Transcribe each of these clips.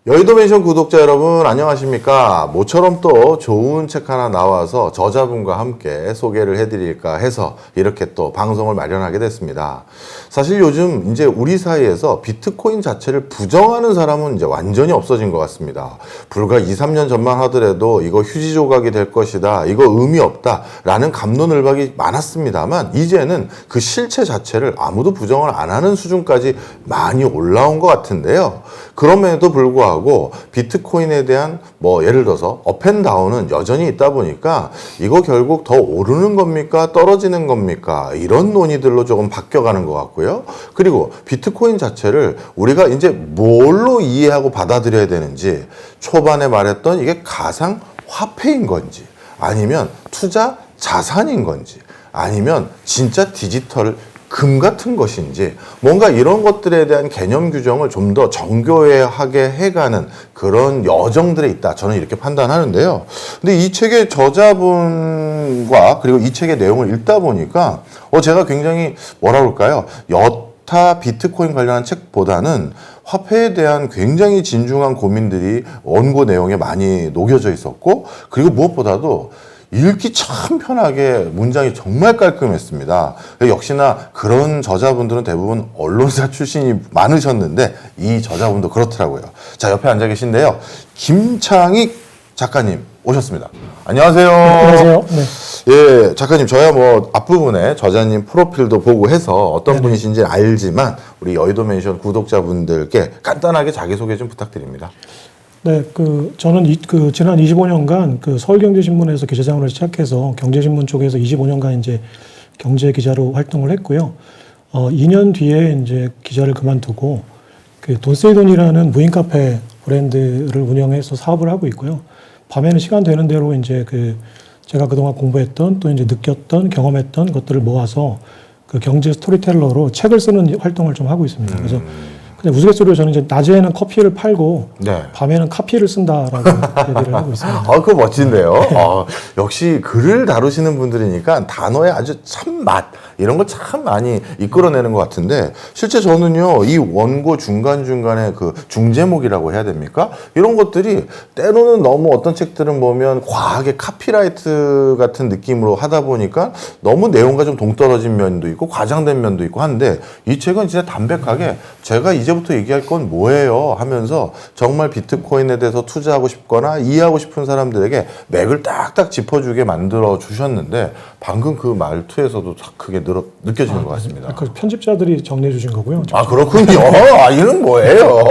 여의도 멘션 구독자 여러분 안녕하십니까. 모처럼 또 좋은 책 하나 나와서 저자분과 함께 소개를 해드릴까 해서 이렇게 또 방송을 마련하게 됐습니다. 사실 요즘 이제 우리 사이에서 비트코인 자체를 부정하는 사람은 이제 완전히 없어진 것 같습니다. 불과 2, 3년 전만 하더라도 이거 휴지 조각이 될 것이다, 이거 의미 없다 라는 갑론을박이 많았습니다만 이제는 그 실체 자체를 아무도 부정을 안 하는 수준까지 많이 올라온 것 같은데요. 그럼에도 불구하고 비트코인에 대한 예를 들어서 업앤다운은 여전히 있다 보니까 이거 결국 더 오르는 겁니까? 떨어지는 겁니까? 이런 논의들로 조금 바뀌어가는 것 같고요. 그리고 비트코인 자체를 우리가 이제 뭘로 이해하고 받아들여야 되는지, 초반에 말했던 이게 가상 화폐인 건지, 아니면 투자 자산인 건지, 아니면 진짜 디지털 금 같은 것인지, 뭔가 이런 것들에 대한 개념 규정을 좀 더 정교하게 해가는 그런 여정들에 있다, 저는 이렇게 판단하는데요. 근데 이 책의 저자분과 그리고 이 책의 내용을 읽다 보니까 제가 굉장히 뭐라 그럴까요? 여타 비트코인 관련한 책보다는 화폐에 대한 굉장히 진중한 고민들이 원고 내용에 많이 녹여져 있었고, 그리고 무엇보다도 읽기 참 편하게 문장이 정말 깔끔했습니다. 역시나 그런 저자분들은 대부분 언론사 출신이 많으셨는데 이 저자분도 그렇더라고요. 자, 옆에 앉아 계신데요. 김창익 작가님 오셨습니다. 안녕하세요. 안녕하세요. 네. 예, 작가님, 저야 앞부분에 저자님 프로필도 보고 해서 어떤 분이신지 알지만 우리 여의도 멘션 구독자분들께 간단하게 자기소개 좀 부탁드립니다. 네, 저는 지난 25년간 서울경제신문에서 기자생활을 시작해서 경제신문 쪽에서 25년간 이제 경제 기자로 활동을 했고요. 2년 뒤에 이제 기자를 그만두고 돈세이돈이라는 무인 카페 브랜드를 운영해서 사업을 하고 있고요. 밤에는 시간 되는 대로 이제 제가 그동안 공부했던 또 이제 느꼈던 경험했던 것들을 모아서 경제 스토리텔러로 책을 쓰는 활동을 좀 하고 있습니다. 그래서 그냥 우스갯소리로 저는 이제 낮에는 커피를 팔고 밤에는 카피를 쓴다라고 얘기를 하고 있습니다. 그거 멋진데요. 역시 글을 다루시는 분들이니까 단어에 아주 참맛 이런 걸 참 많이 이끌어내는 것 같은데, 실제 저는요, 이 원고 중간중간에 중제목이라고 해야 됩니까? 이런 것들이 때로는 너무 어떤 책들은 보면 과하게 카피라이트 같은 느낌으로 하다 보니까 너무 내용과 좀 동떨어진 면도 있고 과장된 면도 있고 한데, 이 책은 진짜 담백하게 제가 이제부터 얘기할 건 뭐예요 하면서 정말 비트코인에 대해서 투자하고 싶거나 이해하고 싶은 사람들에게 맥을 딱딱 짚어주게 만들어 주셨는데, 방금 그 말투에서도 크게 느껴지는 것 같습니다. 편집자들이 정리해 주신 거고요. 그렇군요. 이건 뭐예요?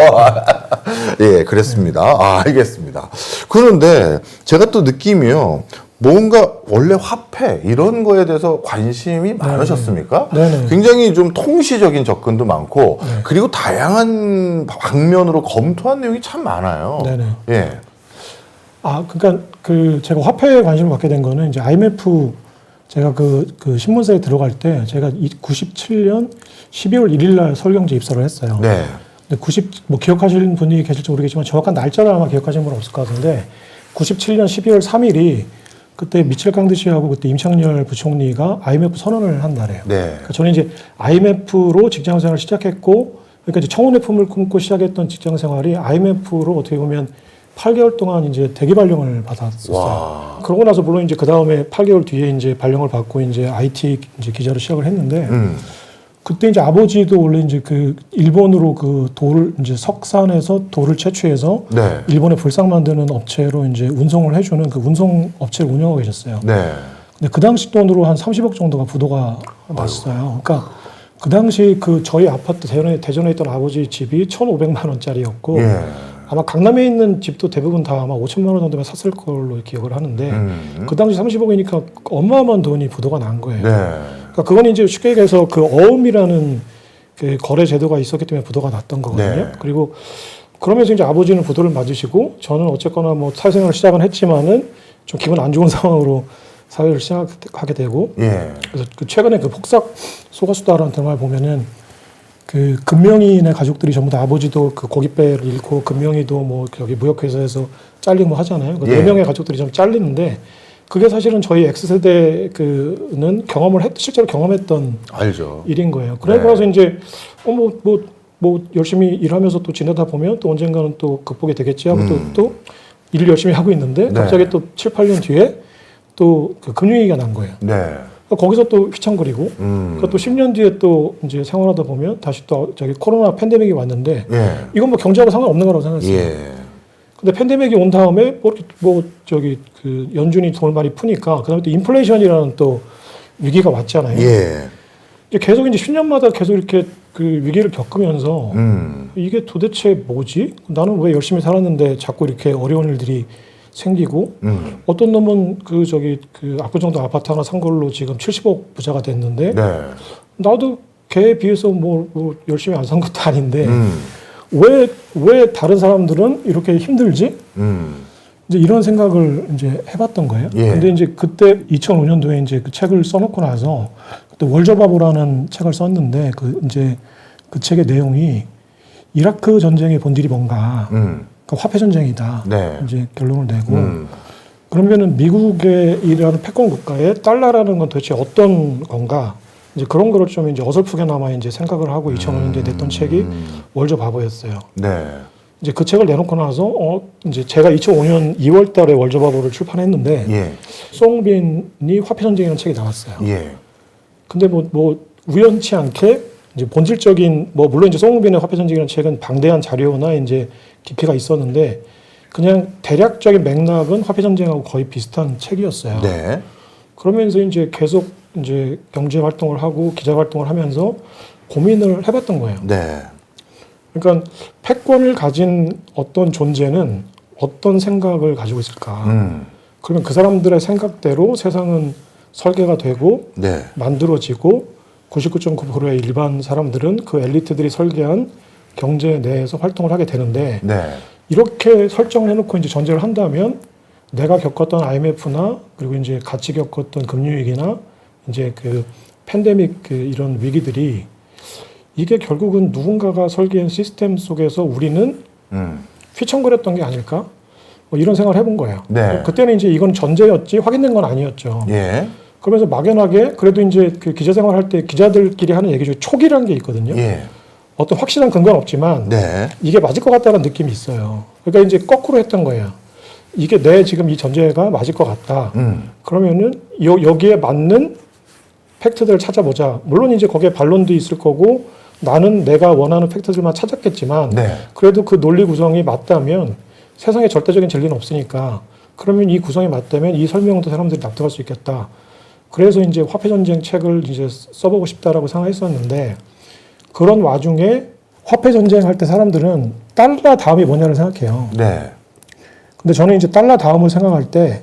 예, 그랬습니다. 알겠습니다. 그런데 제가 또 느낌이요, 뭔가 원래 화폐 이런 거에 대해서 관심이 많으셨습니까? 네네. 굉장히 좀 통시적인 접근도 많고, 그리고 다양한 방면으로 검토한 내용이 참 많아요. 네네. 예. 그러니까 제가 화폐에 관심을 갖게 된 거는 이제 IMF, 제가 신문사에 들어갈 때 제가 97년 12월 1일 날 서울경제 입사를 했어요. 네. 근데 기억하시는 분이 계실지 모르겠지만 정확한 날짜를 아마 기억하시는 분은 없을 것 같은데, 97년 12월 3일이 그때 미첼 강드시하고 그때 임창열 부총리가 IMF 선언을 한 날이에요. 네. 그러니까 저는 이제 IMF로 직장 생활을 시작했고, 그러니까 이제 청운의 품을 꿈고 시작했던 직장 생활이 IMF로 어떻게 보면 8개월 동안 이제 대기 발령을 받았었어요. 와. 그러고 나서 물론 이제 그 다음에 8개월 뒤에 이제 발령을 받고 이제 IT 이제 기자로 시작을 했는데, 그때 이제 아버지도 원래 이제 일본으로 돌을 이제 석산에서 돌을 채취해서 일본에 불상 만드는 업체로 이제 운송을 해주는 운송 업체를 운영하고 계셨어요. 네. 근데 그 당시 돈으로 한 30억 정도가 부도가 났어요. 그러니까 그 당시 저희 아파트 대전에 있던 아버지 집이 1,500만 원짜리였고, 아마 강남에 있는 집도 대부분 다 아마 5천만 원 정도면 샀을 걸로 기억을 하는데, 그 당시 30억이니까 어마어마한 돈이 부도가 난 거예요. 그러니까 그건 이제 쉽게 얘기해서 어음이라는 거래 제도가 있었기 때문에 부도가 났던 거거든요. 그리고 그러면서 이제 아버지는 부도를 맞으시고, 저는 어쨌거나 사회생활을 시작은 했지만은 좀 기분 안 좋은 상황으로 사회를 시작하게 되고, 그래서 최근에 폭삭 소가수다라는 드라마를 보면은 금명이네 가족들이 전부 다, 아버지도 고깃배를 잃고 금명이도 여기 무역회사에서 잘리고 하잖아요. 4명의 가족들이 좀 잘리는데, 그게 사실은 저희 X세대는 실제로 경험했던 알죠. 일인 거예요. 그러고 나서 이제 뭐 열심히 일하면서 또 지내다 보면 또 언젠가는 또 극복이 되겠지 하고 또 일을 열심히 하고 있는데 네. 갑자기 또 7, 8년 뒤에 또 그 금융위기가 난 거예요. 네. 그러니까 거기서 또 휘청거리고 그러니까 또 10년 뒤에 또 이제 생활하다 보면 다시 또 저기 코로나 팬데믹이 왔는데 예. 이건 뭐 경제하고 상관없는 거라고 생각했어요. 예. 근데 팬데믹이 온 다음에 뭐 저기 그 연준이 돈을 많이 푸니까 그다음에 또 인플레이션이라는 또 위기가 왔잖아요. 예. 이제 계속 이제 10년마다 계속 이렇게 그 위기를 겪으면서 이게 도대체 뭐지? 나는 왜 열심히 살았는데 자꾸 이렇게 어려운 일들이 생기고 어떤 놈은 그 저기 그 압구정동 아파트 하나 산 걸로 지금 70억 부자가 됐는데 네. 나도 걔에 비해서 뭐 열심히 안 산 것도 아닌데 왜 다른 사람들은 이렇게 힘들지? 이제 이런 생각을 이제 해봤던 거예요. 예. 근데 이제 그때 2005년도에 이제 그 책을 써놓고 나서 그때 월저바보라는 책을 썼는데 그 이제 그 책의 내용이 이라크 전쟁의 본질이 뭔가 그러니까 화폐 전쟁이다. 네. 이제 결론을 내고 그러면은 미국의 이라는 패권 국가의 달러라는 건 도대체 어떤 건가? 이제 그런 거를 좀 이제 어설프게나마 이제 생각을 하고 2005년도에 냈던 책이 월저바보였어요. 네. 이제 그 책을 내놓고 나서 이제 제가 2005년 2월달에 월저바보를 출판했는데 예. 송빈이 화폐 전쟁이라는 책이 나왔어요. 예. 근데 뭐 우연치 않게 이제 본질적인 뭐 물론 이제 송빈의 화폐 전쟁이라는 책은 방대한 자료나 이제 깊이가 있었는데 그냥 대략적인 맥락은 화폐 전쟁하고 거의 비슷한 책이었어요. 네. 그러면서 이제 계속 이제 경제 활동을 하고 기자 활동을 하면서 고민을 해봤던 거예요. 네. 그러니까 패권을 가진 어떤 존재는 어떤 생각을 가지고 있을까? 그러면 그 사람들의 생각대로 세상은 설계가 되고 네. 만들어지고 99.9%의 일반 사람들은 그 엘리트들이 설계한 경제 내에서 활동을 하게 되는데 네. 이렇게 설정을 해놓고 이제 전제를 한다면 내가 겪었던 IMF나 그리고 이제 같이 겪었던 금융위기나 이제 그 팬데믹 그 이런 위기들이 이게 결국은 누군가가 설계한 시스템 속에서 우리는 휘청거렸던 게 아닐까? 뭐 이런 생각을 해본 거예요. 네. 그때는 이제 이건 전제였지 확인된 건 아니었죠. 예. 그러면서 막연하게 그래도 이제 그 기자 생활할 때 기자들끼리 하는 얘기 중에 촉이라는 게 있거든요. 예. 어떤 확실한 근거는 없지만 네. 이게 맞을 것 같다는 느낌이 있어요. 그러니까 이제 거꾸로 했던 거예요. 이게 내 지금 이 전제가 맞을 것 같다. 그러면은 여기에 맞는 팩트들을 찾아보자. 물론 이제 거기에 반론도 있을 거고 나는 내가 원하는 팩트들만 찾았겠지만 네. 그래도 그 논리 구성이 맞다면 세상에 절대적인 진리는 없으니까 그러면 이 구성이 맞다면 이 설명도 사람들이 납득할 수 있겠다. 그래서 이제 화폐 전쟁 책을 이제 써보고 싶다라고 생각했었는데 그런 와중에 화폐 전쟁 할 때 사람들은 달러 다음이 뭐냐를 생각해요. 네. 근데 저는 이제 달러 다음을 생각할 때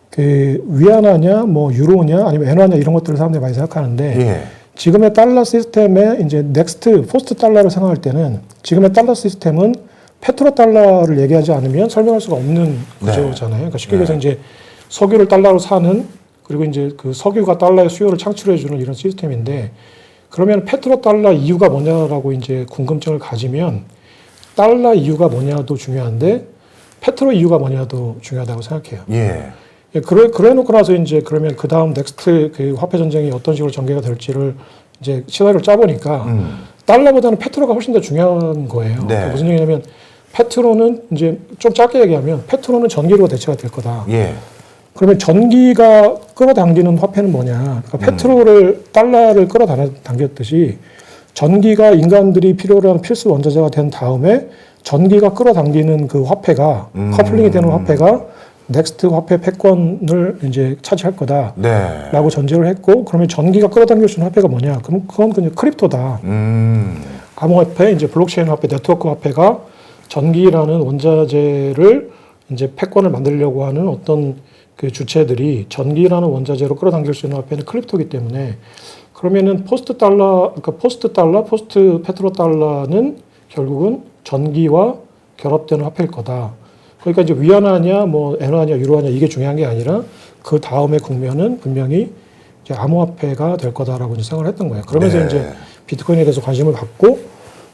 그 위안화냐 뭐 유로냐 아니면 엔화냐 이런 것들을 사람들이 많이 생각하는데 예. 지금의 달러 시스템의 이제 넥스트 포스트 달러를 생각할 때는 지금의 달러 시스템은 페트로 달러를 얘기하지 않으면 설명할 수가 없는 구조잖아요. 그러니까 쉽게 얘기해서 이제 석유를 달러로 사는 그리고 이제 그 석유가 달러의 수요를 창출해주는 이런 시스템인데 그러면 페트로 달러 이유가 뭐냐라고 이제 궁금증을 가지면 달러 이유가 뭐냐도 중요한데 페트로 이유가 뭐냐도 중요하다고 생각해요. 예. 예, 그래 놓고 나서 이제 그러면 그 다음 넥스트 그 화폐 전쟁이 어떤 식으로 전개가 될지를 이제 시나리오를 짜보니까 달러보다는 페트로가 훨씬 더 중요한 거예요. 네. 그러니까 무슨 얘기냐면 페트로는 이제 좀 짧게 얘기하면 페트로는 전기로 대체가 될 거다. 예. 그러면 전기가 끌어당기는 화폐는 뭐냐? 그러니까 페트로를 달러를 끌어당겼듯이 전기가 인간들이 필요로 하는 필수 원자재가 된 다음에 전기가 끌어당기는 그 화폐가 커플링이 되는 화폐가 넥스트 화폐 패권을 이제 차지할 거다라고 네. 전제를 했고 그러면 전기가 끌어당길 수 있는 화폐가 뭐냐? 그럼 그건 그냥 크립토다. 암호화폐, 이제 블록체인 화폐, 네트워크 화폐가 전기라는 원자재를 이제 패권을 만들려고 하는 어떤 그 주체들이 전기라는 원자재로 끌어당길 수 있는 화폐는 크립토이기 때문에 그러면은 포스트 페트로 달러는 결국은 전기와 결합되는 화폐일 거다. 그러니까 이제 위안화냐, 뭐 엔화냐, 유로화냐 이게 중요한 게 아니라 그 다음의 국면은 분명히 이제 암호화폐가 될 거다라고 이제 생각을 했던 거예요. 그러면서 네. 이제 비트코인에 대해서 관심을 갖고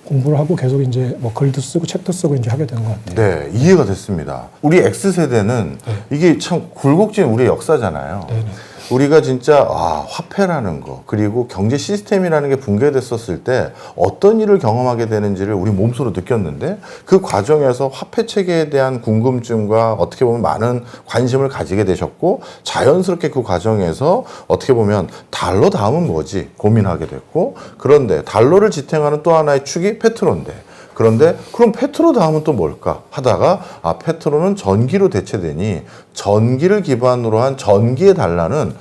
공부를 하고 계속 이제 뭐 글도 쓰고 책도 쓰고 이제 하게 된 것 같아요. 네, 이해가 됐습니다. 우리 X세대는 이게 참 굴곡진 우리의 역사잖아요. 네네. 우리가 진짜 화폐라는 거 그리고 경제 시스템이라는 게 붕괴됐었을 때 어떤 일을 경험하게 되는지를 우리 몸소로 느꼈는데 그 과정에서 화폐 체계에 대한 궁금증과 어떻게 보면 많은 관심을 가지게 되셨고 자연스럽게 그 과정에서 어떻게 보면 달러 다음은 뭐지 고민하게 됐고 그런데 달러를 지탱하는 또 하나의 축이 페트로인데 그런데 그럼 페트로 다음은 또 뭘까 하다가 페트로는 전기로 대체되니 전기를 기반으로 한 전기의 달러는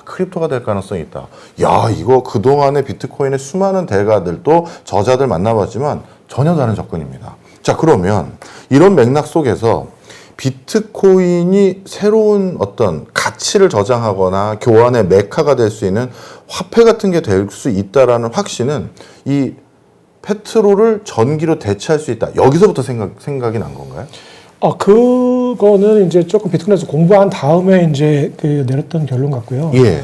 크립토가 될 가능성이 있다. 야 이거 그동안의 비트코인의 수많은 대가들도 저자들 만나봤지만 전혀 다른 접근입니다. 자 그러면 이런 맥락 속에서 비트코인이 새로운 어떤 가치를 저장하거나 교환의 메카가 될 수 있는 화폐 같은 게 될 수 있다라는 확신은 이 페트로를 전기로 대체할 수 있다. 여기서부터 생각이 난 건가요? 그거는 이제 조금 비트코인에서 공부한 다음에 이제 내렸던 결론 같고요. 예.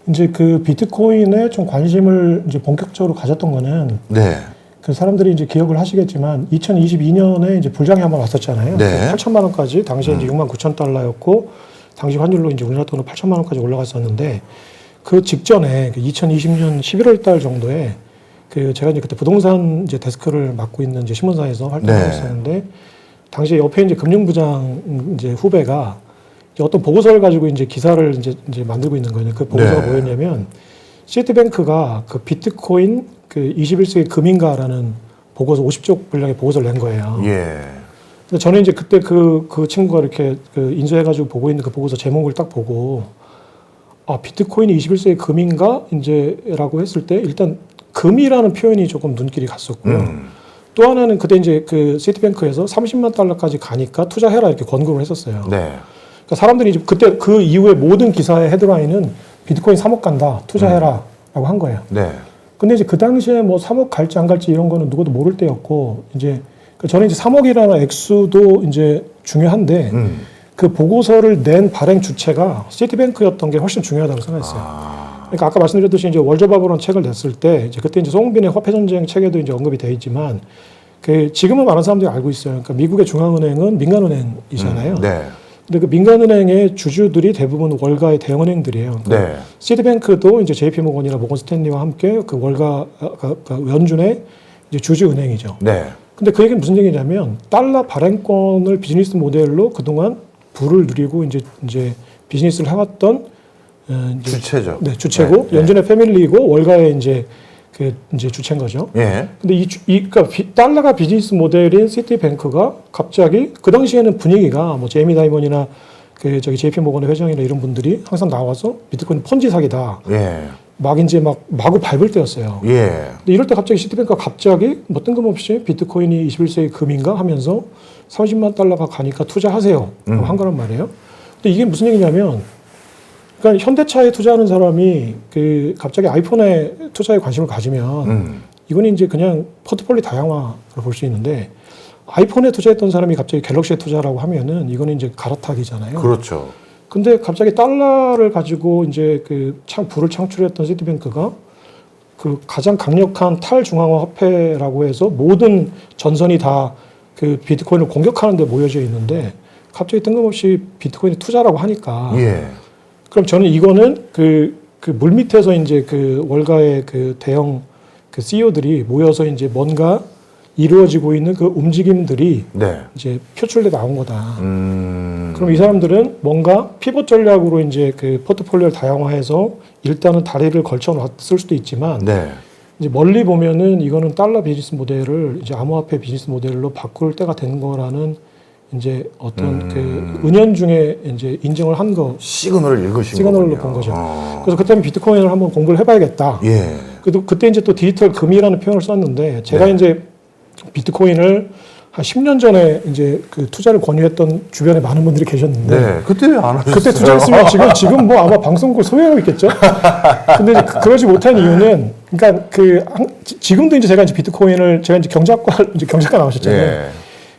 이제 그 비트코인에 좀 관심을 이제 본격적으로 가졌던 거는 네. 그 사람들이 이제 기억을 하시겠지만 2022년에 이제 불장이 한번 왔었잖아요. 네. 8천만 원까지 당시에 이제 6만 9천 달러였고 당시 환율로 이제 우리나라 돈으로 8천만 원까지 올라갔었는데 그 직전에 2020년 11월 달 정도에 제가 이제 그때 부동산 이제 데스크를 맡고 있는 이제 신문사에서 활동을 했었는데 당시에 옆에 이제 금융부장 이제 후배가 이제 어떤 보고서를 가지고 이제 기사를 이제 만들고 있는 거예요. 그 보고서가 뭐였냐면 시티뱅크가 그 비트코인 그 21세기 금인가라는 보고서 50쪽 분량의 보고서를 낸 거예요. 예. 근데 저는 이제 그때 그 친구가 이렇게 인수해가지고 보고 있는 그 보고서 제목을 딱 보고 비트코인이 21세기 금인가 이제라고 했을 때 일단 금이라는 표현이 조금 눈길이 갔었고요. 또 하나는 그때 이제 그 시티뱅크에서 30만 달러까지 가니까 투자해라 이렇게 권고를 했었어요. 네. 그러니까 사람들이 이제 그때 그 이후에 모든 기사의 헤드라인은 비트코인 3억 간다, 투자해라라고 한 거예요. 네. 근데 이제 그 당시에 뭐 3억 갈지 안 갈지 이런 거는 누구도 모를 때였고 이제 저는 이제 3억이라는 액수도 이제 중요한데 그 보고서를 낸 발행 주체가 시티뱅크였던 게 훨씬 중요하다고 생각했어요. 그러니까 아까 말씀드렸듯이 이제 월저밥으로는 책을 냈을 때 이제 그때 이제 송빈의 화폐전쟁 책에도 이제 언급이 되어 있지만 지금은 많은 사람들이 알고 있어요. 그러니까 미국의 중앙은행은 민간은행이잖아요. 네. 근데 그 민간은행의 주주들이 대부분 월가의 대형은행들이에요. 그러니까 네. 시티뱅크도 이제 JP모건이나 모건 스탠리와 함께 그 월가 연준의 이제 주주은행이죠. 네. 근데 그 얘기는 무슨 얘기냐면 달러 발행권을 비즈니스 모델로 그동안 부를 누리고 이제 비즈니스를 해왔던 주체죠. 네, 주체고 네. 연준의 패밀리이고 월가의 이제 주체인 거죠. 예. 근데 그러니까 달러가 비즈니스 모델인 시티뱅크가 갑자기 그 당시에는 분위기가 뭐 제이미 다이먼이나 JP 모건의 회장이나 이런 분들이 항상 나와서 비트코인 폰지 사기다. 예. 막 마구 밟을 때였어요. 예. 근데 이럴 때 갑자기 시티뱅크가 갑자기 뭐 뜬금없이 비트코인이 21세기 금인가 하면서 30만 달러가 가니까 투자하세요. 한 거란 말이에요. 근데 이게 무슨 얘기냐면 그러니까 현대차에 투자하는 사람이 갑자기 아이폰에 투자에 관심을 가지면 이거는 이제 그냥 포트폴리오 다양화로 볼 수 있는데 아이폰에 투자했던 사람이 갑자기 갤럭시에 투자라고 하면은 이거는 이제 갈아타기잖아요. 그렇죠. 근데 갑자기 달러를 가지고 이제 부를 창출했던 시티뱅크가 그 가장 강력한 탈중앙화 화폐라고 해서 모든 전선이 다 그 비트코인을 공격하는 데 모여져 있는데 갑자기 뜬금없이 비트코인에 투자라고 하니까 예. 그럼 저는 이거는 그 물밑에서 이제 그 월가의 그 대형 그 CEO들이 모여서 이제 뭔가 이루어지고 있는 그 움직임들이 네. 이제 표출돼 나온 거다. 그럼 이 사람들은 뭔가 피벗 전략으로 이제 그 포트폴리오를 다양화해서 일단은 다리를 걸쳐 놨을 수도 있지만 네. 이제 멀리 보면은 이거는 달러 비즈니스 모델을 이제 암호화폐 비즈니스 모델로 바꿀 때가 된 거라는 이제 어떤 그 은연중에 이제 인정을 한 거. 시그널을 읽으신 시그널로 거군요. 본 거죠. 그래서 그때는 비트코인을 한번 공부를 해봐야겠다. 예. 그때 이제 또 디지털 금이라는 표현을 썼는데 제가 네. 이제 비트코인을 한 10년 전에 이제 그 투자를 권유했던 주변에 많은 분들이 계셨는데 네. 그때 왜 안 하셨어요? 그때 투자했으면 지금 뭐 아마 방송국 소외하고 있겠죠. 근데 이제 그러지 못한 이유는 그러니까 지금도 이제 제가 이제 비트코인을 제가 이제 경제학과 나오셨잖아요. 예.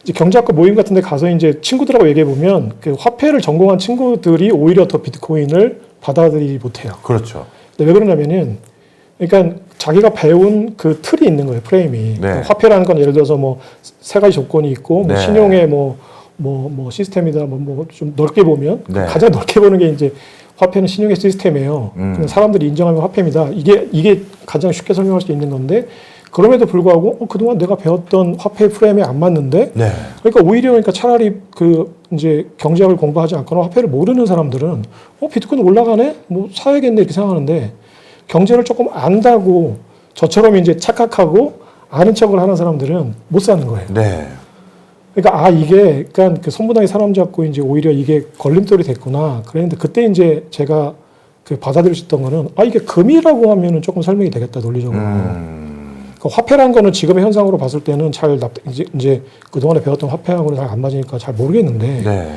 이제 경제학과 모임 같은 데 가서 이제 친구들하고 얘기해 보면 그 화폐를 전공한 친구들이 오히려 더 비트코인을 받아들이지 못해요. 그렇죠. 근데 왜 그러냐면은 그러니까 자기가 배운 그 틀이 있는 거예요, 프레임이. 네. 화폐라는 건 예를 들어서 뭐 세 가지 조건이 있고 뭐 네. 신용의 뭐 시스템이다 뭐 좀 넓게 보면 네. 가장 넓게 보는 게 이제 화폐는 신용의 시스템이에요. 그냥 사람들이 인정하면 화폐입니다. 이게 가장 쉽게 설명할 수 있는 건데 그럼에도 불구하고 그동안 내가 배웠던 화폐 프레임에 안 맞는데 네. 그러니까 오히려 그러니까 차라리 그 이제 경제학을 공부하지 않거나 화폐를 모르는 사람들은 비트코인 올라가네 뭐 사야겠네 이렇게 생각하는데 경제를 조금 안다고 저처럼 이제 착각하고 아는 척을 하는 사람들은 못 사는 거예요. 네. 그러니까 이게 그러니까 그 손바닥에 사람 잡고 이제 오히려 이게 걸림돌이 됐구나. 그랬는데 그때 이제 제가 그 받아들일 수 있던 거는 이게 금이라고 하면은 조금 설명이 되겠다 논리적으로. 그러니까 화폐라는 거는 지금의 현상으로 봤을 때는 잘 이제 그동안에 배웠던 화폐하고는 잘 안 맞으니까 잘 모르겠는데 네.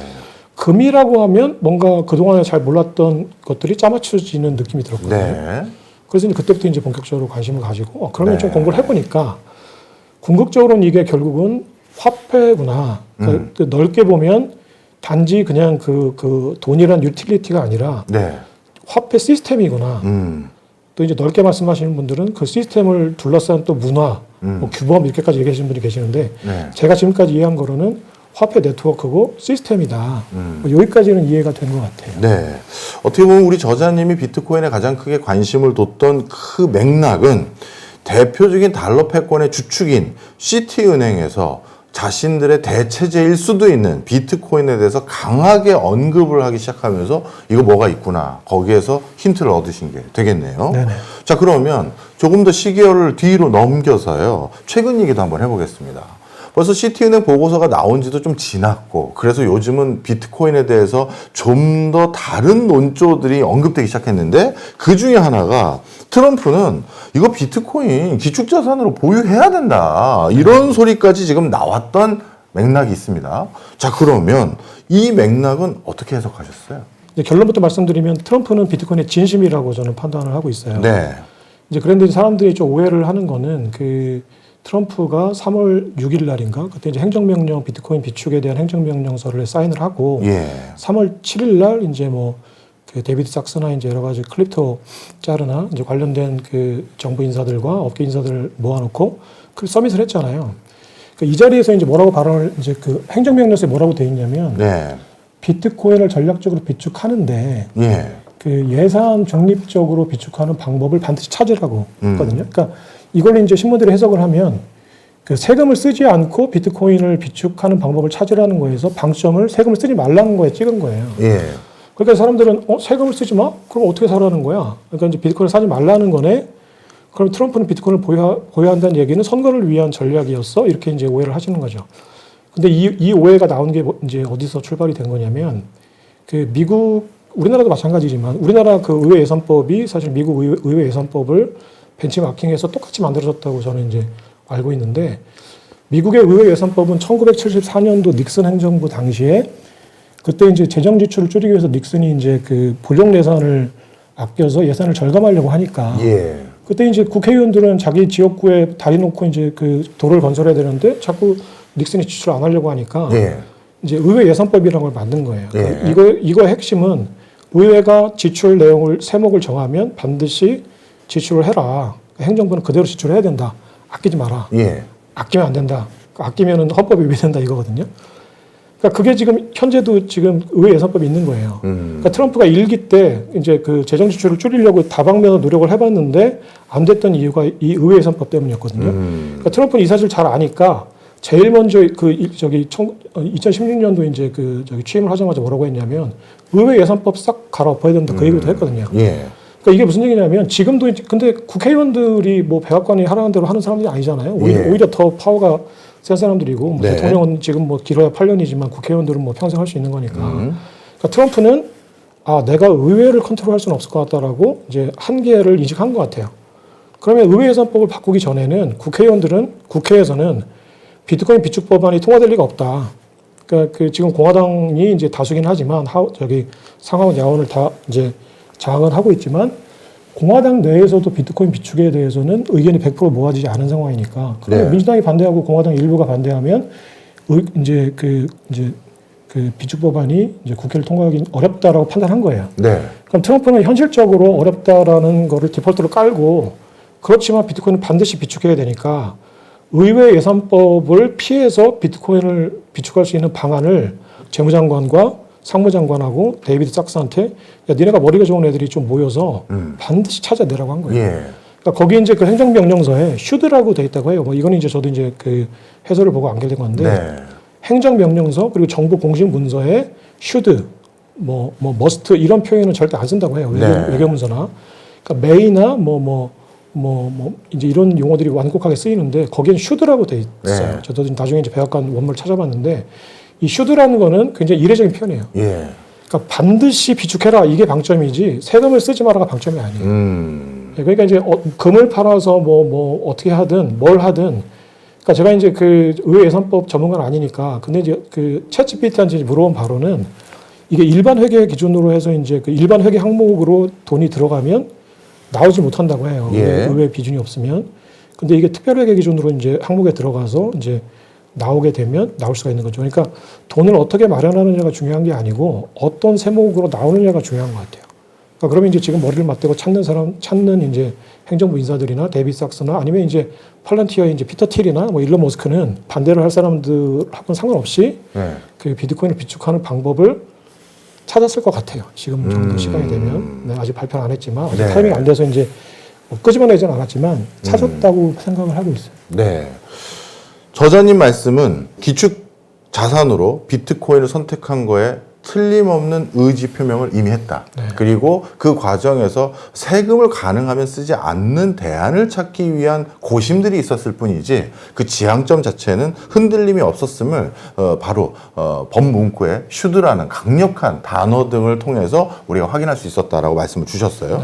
금이라고 하면 뭔가 그동안에 잘 몰랐던 것들이 짜맞춰지는 느낌이 들었거든요. 네. 그래서 이제 그때부터 이제 본격적으로 관심을 가지고 그러면 네. 좀 공부를 해보니까 궁극적으로는 이게 결국은 화폐구나. 그러니까 넓게 보면 단지 그냥 그 돈이란 유틸리티가 아니라 네. 화폐 시스템이구나. 또 이제 넓게 말씀하시는 분들은 그 시스템을 둘러싼 또 문화, 뭐 규범 이렇게까지 얘기하시는 분이 계시는데 네. 제가 지금까지 이해한 거로는 화폐 네트워크고 시스템이다. 뭐 여기까지는 이해가 된 것 같아요. 네. 어떻게 보면 우리 저자님이 비트코인에 가장 크게 관심을 뒀던 그 맥락은 대표적인 달러 패권의 주축인 시티은행에서 자신들의 대체제일 수도 있는 비트코인에 대해서 강하게 언급을 하기 시작하면서 이거 뭐가 있구나. 거기에서 힌트를 얻으신 게 되겠네요. 네네. 자, 그러면 조금 더 시계열을 뒤로 넘겨서요. 최근 얘기도 한번 해보겠습니다. 벌써 시티은행 보고서가 나온 지도 좀 지났고 그래서 요즘은 비트코인에 대해서 좀 더 다른 논조들이 언급되기 시작했는데 그 중에 하나가 트럼프는 이거 비트코인 기축자산으로 보유해야 된다. 이런 소리까지 지금 나왔던 맥락이 있습니다. 자, 그러면 이 맥락은 어떻게 해석하셨어요? 이제 결론부터 말씀드리면 트럼프는 비트코인의 진심이라고 저는 판단을 하고 있어요. 네. 이제 그런데 사람들이 좀 오해를 하는 거는 그 트럼프가 3월 6일 날인가 그때 이제 행정명령 비트코인 비축에 대한 행정명령서를 사인을 하고 예. 3월 7일 날 이제 뭐 그 데이비드 sak스나 이제 여러 가지 클립토 짜르나 이제 관련된 그 정부 인사들과 업계 인사들을 모아놓고 그 서밋을 했잖아요. 그러니까 이 자리에서 이제 뭐라고 발언을 이제 그 행정명령서에 뭐라고 돼 있냐면 네. 비트코인을 전략적으로 비축하는데 예. 그 예산 중립적으로 비축하는 방법을 반드시 찾으라고 했거든요. 그러니까 이걸 이제 신문들이 해석을 하면 그 세금을 쓰지 않고 비트코인을 비축하는 방법을 찾으라는 거에서 방점을 세금을 쓰지 말라는 거에 찍은 거예요. 예. 그러니까 사람들은 세금을 쓰지 마? 그럼 어떻게 사라는 거야? 그러니까 이제 비트코인을 사지 말라는 거네. 그럼 트럼프는 비트코인을 보유한다는 얘기는 선거를 위한 전략이었어? 이렇게 이제 오해를 하시는 거죠. 근데 이 오해가 나온 게 이제 어디서 출발이 된 거냐면 그 미국 우리나라도 마찬가지지만 우리나라 그 의회 예산법이 사실 미국 의회 예산법을 벤치마킹해서 똑같이 만들어졌다고 저는 이제 알고 있는데 미국의 의회 예산법은 1974년도 닉슨 행정부 당시에 그때 이제 재정 지출을 줄이기 위해서 닉슨이 이제 그 불용 예산을 아껴서 예산을 절감하려고 하니까 예. 그때 이제 국회의원들은 자기 지역구에 다리 놓고 이제 그 도로를 건설해야 되는데 자꾸 닉슨이 지출 안 하려고 하니까 예. 이제 의회 예산법이라는 걸 만든 거예요. 예. 이거의 핵심은 의회가 지출 내용을 세목을 정하면 반드시 지출을 해라. 행정부는 그대로 지출해야 된다. 아끼지 마라. 예. 아끼면 안 된다. 아끼면은 헌법에 위배된다 이거거든요. 그러니까 그게 지금 현재도 지금 의회 예산법이 있는 거예요. 그러니까 트럼프가 일기 때 이제 그 재정 지출을 줄이려고 다방면으로 노력을 해봤는데 안 됐던 이유가 이 의회 예산법 때문이었거든요. 그러니까 트럼프는 이 사실 잘 아니까 제일 먼저 2016년도 이제 취임을 하자마자 뭐라고 했냐면 의회 예산법 싹 갈아엎어야 된다 그 얘기도 했거든요. 예. 그러니까 이게 무슨 얘기냐면 지금도 근데 국회의원들이 뭐 백악관이 하라는 대로 하는 사람들이 아니잖아요. 오히려 더 파워가 센 사람들이고 뭐 네. 대통령은 지금 뭐 길어야 8년이지만 국회의원들은 뭐 평생 할 수 있는 거니까. 그러니까 트럼프는 내가 의회를 컨트롤할 수는 없을 것 같다라고 이제 한계를 인식한 것 같아요. 그러면 의회 예산법을 바꾸기 전에는 국회에서는 비트코인 비축 법안이 통과될 리가 없다. 그러니까 그 지금 공화당이 이제 다수긴 하지만 상하원 야원을 다 이제 장악을 하고 있지만 공화당 내에서도 비트코인 비축에 대해서는 의견이 100% 모아지지 않은 상황이니까. 네. 민주당이 반대하고 공화당 일부가 반대하면 이제 그 비축 법안이 이제 국회를 통과하기 어렵다라고 판단한 거예요. 네. 그럼 트럼프는 현실적으로 어렵다라는 거를 디폴트로 깔고 그렇지만 비트코인은 반드시 비축해야 되니까 의회 예산법을 피해서 비트코인을 비축할 수 있는 방안을 재무장관과 상무장관하고 데이비드 sak스한테 야, 니네가 머리가 좋은 애들이 좀 모여서 반드시 찾아내라고 한 거예요. 예. 그러니까 거기 이제 그 행정명령서에 should라고 돼 있다고 해요. 뭐 이거는 이제 저도 이제 그 해설을 보고 안게된 건데 네. 행정명령서 그리고 정부 공식 문서에 should 뭐 must 이런 표현은 절대 안 쓴다고 해요. 네. 외교문서나 그러니까 may나 이제 이런 용어들이 완곡하게 쓰이는데 거기엔 should라고 돼 있어요. 네. 저도 나중에 이제 백악관 원문을 찾아봤는데 이 should라는 거는 굉장히 이례적인 표현이에요. 예. 그러니까 반드시 비축해라 이게 방점이지 세금을 쓰지 마라가 방점이 아니에요. 그러니까 이제 금을 팔아서 뭐 어떻게 하든 뭘 하든 그러니까 제가 이제 그 의회예산법 전문가는 아니니까 근데 이제 그 챗GPT한테 물어본 바로는 이게 일반 회계 기준으로 해서 이제 그 일반 회계 항목으로 돈이 들어가면 나오지 못한다고 해요. 예. 의회 비준이 없으면. 근데 이게 특별 회계 기준으로 이제 항목에 들어가서 이제 나오게 되면 나올 수가 있는 거죠. 그러니까 돈을 어떻게 마련하느냐가 중요한 게 아니고 어떤 세목으로 나오느냐가 중요한 것 같아요. 그러니까 그러면 이제 지금 머리를 맞대고 찾는 이제 행정부 인사들이나 데이비드 sak스나 아니면 이제 팔란티어의 이제 피터 틸이나 뭐 일론 머스크는 반대를 할 사람들하고는 상관없이 네. 그 비트코인을 비축하는 방법을 찾았을 것 같아요. 지금 정도 시간이 되면. 네, 아직 발표는 안 했지만 아직 네. 타이밍이 안 돼서 이제 뭐 끄집어내지는 않았지만 찾았다고 생각을 하고 있어요. 네. 저자님 말씀은 기축 자산으로 비트코인을 선택한 거에 틀림없는 의지 표명을 이미 했다. 네. 그리고 그 과정에서 세금을 가능하면 쓰지 않는 대안을 찾기 위한 고심들이 있었을 뿐이지 그 지향점 자체는 흔들림이 없었음을 바로 법 문구에 should라는 강력한 단어 등을 통해서 우리가 확인할 수 있었다라고 말씀을 주셨어요.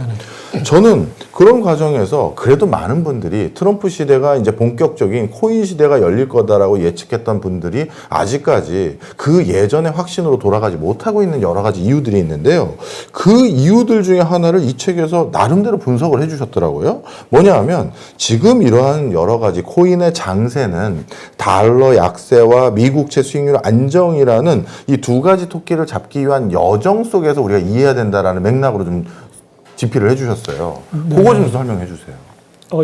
저는 그런 과정에서 그래도 많은 분들이 트럼프 시대가 이제 본격적인 코인 시대가 열릴 거다라고 예측했던 분들이 아직까지 그 예전의 확신으로 돌아가지 못하고 있는 여러 가지 이유들이 있는데요. 그 이유들 중에 하나를 이 책에서 나름대로 분석을 해주셨더라고요. 뭐냐 하면 지금 이러한 여러 가지 코인의 장세는 달러 약세와 미국채 수익률 안정이라는 이 두 가지 토끼를 잡기 위한 여정 속에서 우리가 이해해야 된다라는 맥락으로 좀 집필을 해주셨어요. 그거 좀 설명해 주세요.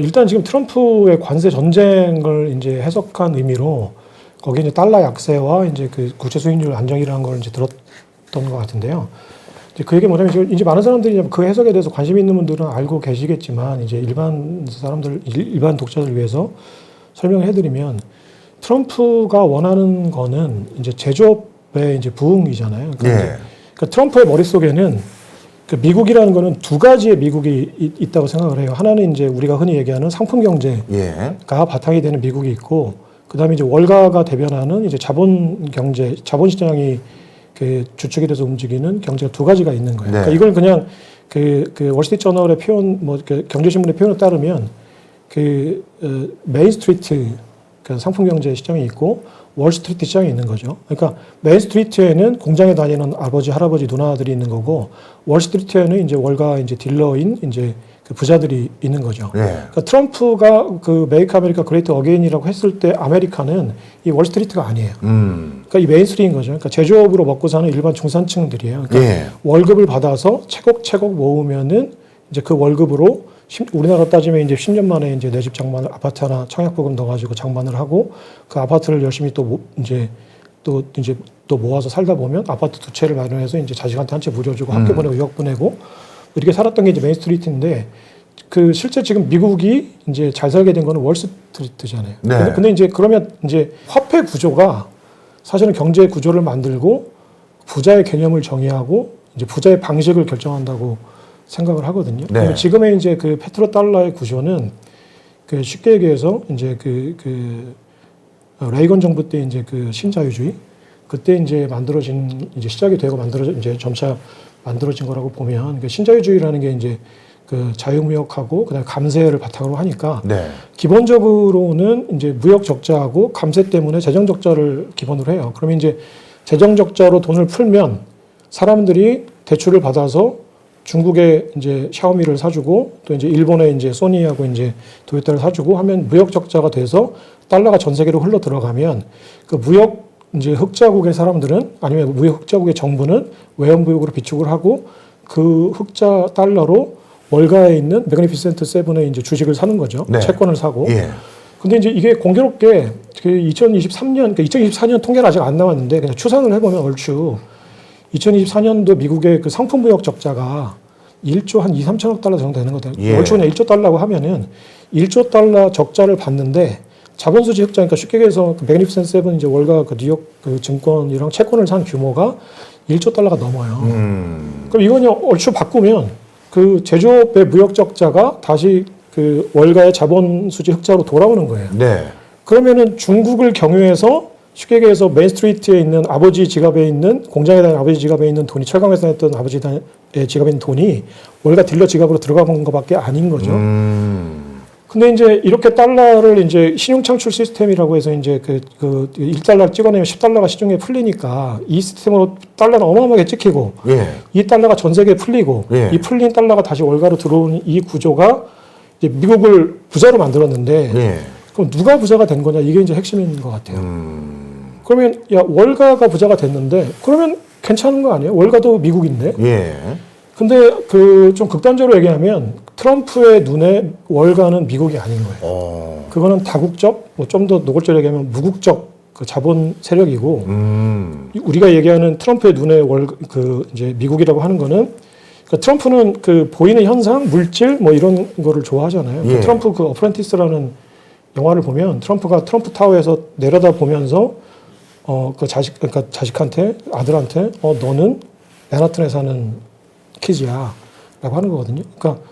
일단 지금 트럼프의 관세 전쟁을 이제 해석한 의미로 거기에 이제 달러 약세와 이제 그 국채 수익률 안정이라는 걸 이제 들었던 것 같은데요. 이제 그 얘기 뭐냐면 지금 이제 많은 사람들이 그 해석에 대해서 관심 있는 분들은 알고 계시겠지만 이제 일반 독자들 위해서 설명을 해드리면 트럼프가 원하는 거는 이제 제조업의 이제 부흥이잖아요. 그러니까 트럼프의 머릿속에는 그 미국이라는 거는 두 가지의 미국이 있다고 생각을 해요. 하나는 이제 우리가 흔히 얘기하는 상품 경제가 바탕이 되는 미국이 있고, 그 다음에 이제 월가가 대변하는 이제 자본 경제, 자본 시장이 그 주축이 돼서 움직이는 경제가 두 가지가 있는 거예요. 그러니까 이걸 그냥 그 월스트리트 저널의 표현, 뭐 경제신문의 표현에 따르면 메인 스트리트 그 상품 경제 시장이 있고 월스트리트 시장이 있는 거죠. 그러니까 메인 스트리트에는 공장에 다니는 아버지, 할아버지, 누나들이 있는 거고 월스트리트에는 이제 월가 이제 딜러인 이제 그 부자들이 있는 거죠. 그러니까 트럼프가 그 메이크 아메리카 그레이트 어게인이라고 했을 때 아메리카는 이 월스트리트가 아니에요. 그러니까 이 메인스트리트인 거죠. 그러니까 제조업으로 먹고 사는 일반 중산층들이에요. 그러니까 월급을 받아서 채곡채곡 모으면은 이제 그 월급으로 우리나라 따지면 이제 10년 만에 이제 내 집 장만을 아파트 하나 청약보금 넣어가지고 장만을 하고 그 아파트를 열심히 또 모아서 살다 보면 아파트 두 채를 마련해서 이제 자식한테 한 채 물려주고 학교 보내고 유학 보내고 이렇게 살았던 게 이제 메인스트리트인데 그 실제 지금 미국이 이제 잘 살게 된 거는 월스트리트잖아요. 근데 이제 그러면 이제 화폐 구조가 사실은 경제 구조를 만들고 부자의 개념을 정의하고 이제 부자의 방식을 결정한다고 생각을 하거든요. 지금의 이제 그 페트로 달러의 구조는 그 쉽게 얘기해서 이제 레이건 정부 때 이제 그 신자유주의 그때 이제 만들어진 이제 시작이 되고 이제 점차 만들어진 거라고 보면 그 신자유주의라는 게 이제 그 자유무역하고 그다음에 감세를 바탕으로 하니까 기본적으로는 이제 무역 적자하고 감세 때문에 재정 적자를 기본으로 해요. 그러면 이제 재정 적자로 돈을 풀면 사람들이 대출을 받아서 중국에 이제 샤오미를 사주고 또 이제 일본에 이제 소니하고 이제 도요타를 사주고 하면 무역 적자가 돼서 달러가 전 세계로 흘러 들어가면 그 무역 이제 흑자국의 사람들은 아니면 무역 흑자국의 정부는 외환무역으로 비축을 하고 그 흑자 달러로 월가에 있는 매그니피센트 세븐의 이제 주식을 사는 거죠. 채권을 사고. 근데 이제 이게 공교롭게 그 2024년 통계는 아직 안 나왔는데 그냥 추산을 해보면 얼추 2024년도 미국의 그 상품 무역 적자가 1조 한 2, 3천억 달러 정도 되는 거거든요. 예. 월초 그냥 1조 달러라고 하면은 1조 달러 적자를 봤는데 자본수지 흑자, 그러니까 쉽게 얘기해서 그 매그니피센트 세븐 이제 월가 그 뉴욕 그 증권이랑 채권을 산 규모가 1조 달러가 넘어요. 그럼 이거는 얼추 바꾸면 그 제조업의 무역 적자가 다시 그 월가의 자본수지 흑자로 돌아오는 거예요. 네. 그러면은 중국을 경유해서 쉽게 얘기해서 메인스트리트에 있는 아버지 지갑에 있는 공장에 다니는 아버지 지갑에 있는 돈이 철강회사에 있던 아버지 지갑에 있는 돈이 월가 딜러 지갑으로 들어가는 것밖에 아닌 거죠. 근데 이제 이렇게 달러를 이제 신용창출 시스템이라고 해서 이제 그 1달러 찍어내면 10달러가 시중에 풀리니까 이 시스템으로 달러는 어마어마하게 찍히고 예. 이 달러가 전 세계에 풀리고 예. 이 풀린 달러가 다시 월가로 들어오는 이 구조가 이제 미국을 부자로 만들었는데 예. 그럼 누가 부자가 된 거냐 이게 이제 핵심인 것 같아요. 그러면 야 월가가 부자가 됐는데 그러면 괜찮은 거 아니에요? 월가도 미국인데. 예. 근데 그 좀 극단적으로 얘기하면 트럼프의 눈에 월가는 미국이 아닌 거예요. 그거는 다국적, 뭐 좀 더 노골적으로 얘기하면 무국적 그 자본 세력이고 우리가 얘기하는 트럼프의 눈에 그 이제 미국이라고 하는 거는 그러니까 트럼프는 그 보이는 현상, 물질 뭐 이런 거를 좋아하잖아요. 예. 트럼프 그 어프렌티스라는 영화를 보면 트럼프가 트럼프 타워에서 내려다 보면서 그 그러니까 자식한테 아들한테 너는 맨하튼에 사는 키즈야라고 하는 거거든요. 그러니까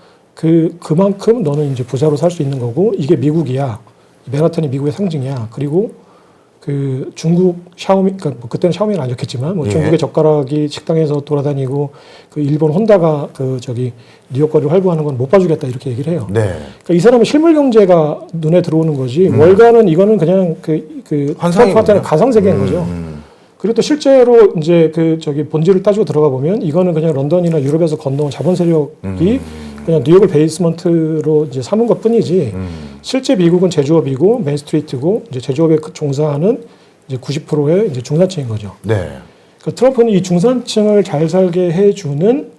그만큼 너는 이제 부자로 살 수 있는 거고 이게 미국이야. 맨하튼이 미국의 상징이야. 그리고 그 중국 샤오미, 그러니까 뭐 그때는 샤오미는 안 좋겠지만 뭐 예. 중국의 젓가락이 식당에서 돌아다니고 그 일본 혼다가 그 저기 뉴욕 거리를 활보하는 건 못 봐주겠다 이렇게 얘기를 해요. 네. 그러니까 이 사람은 실물 경제가 눈에 들어오는 거지 월가는 이거는 그냥 그 트럼프한테는 가상 세계인 거죠. 그리고 또 실제로 이제 그 저기 본질을 따지고 들어가 보면 이거는 그냥 런던이나 유럽에서 건너온 자본 세력이 그냥 뉴욕을 베이스먼트로 이제 삼은 것 뿐이지 실제 미국은 제조업이고 메인스트리트고 이제 제조업에 종사하는 이제 90%의 이제 중산층인 거죠. 네. 그러니까 트럼프는 이 중산층을 잘 살게 해주는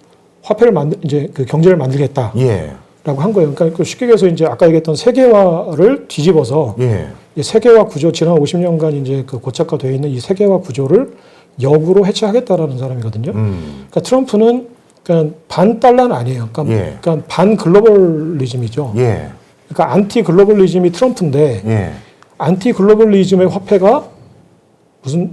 화폐를 이제 그 경제를 만들겠다라고 예. 한 거예요. 그러니까 쉽게 얘기해서 이제 아까 얘기했던 세계화를 뒤집어서 예. 이 세계화 구조 지난 50년간 이제 그 고착화되어 있는 이 세계화 구조를 역으로 해체하겠다라는 사람이거든요. 그러니까 트럼프는 그러니까 반 달러는 아니에요. 그러니까, 예. 그러니까 반 글로벌리즘이죠. 예. 그러니까 안티 글로벌리즘이 트럼프인데 예. 안티 글로벌리즘의 화폐가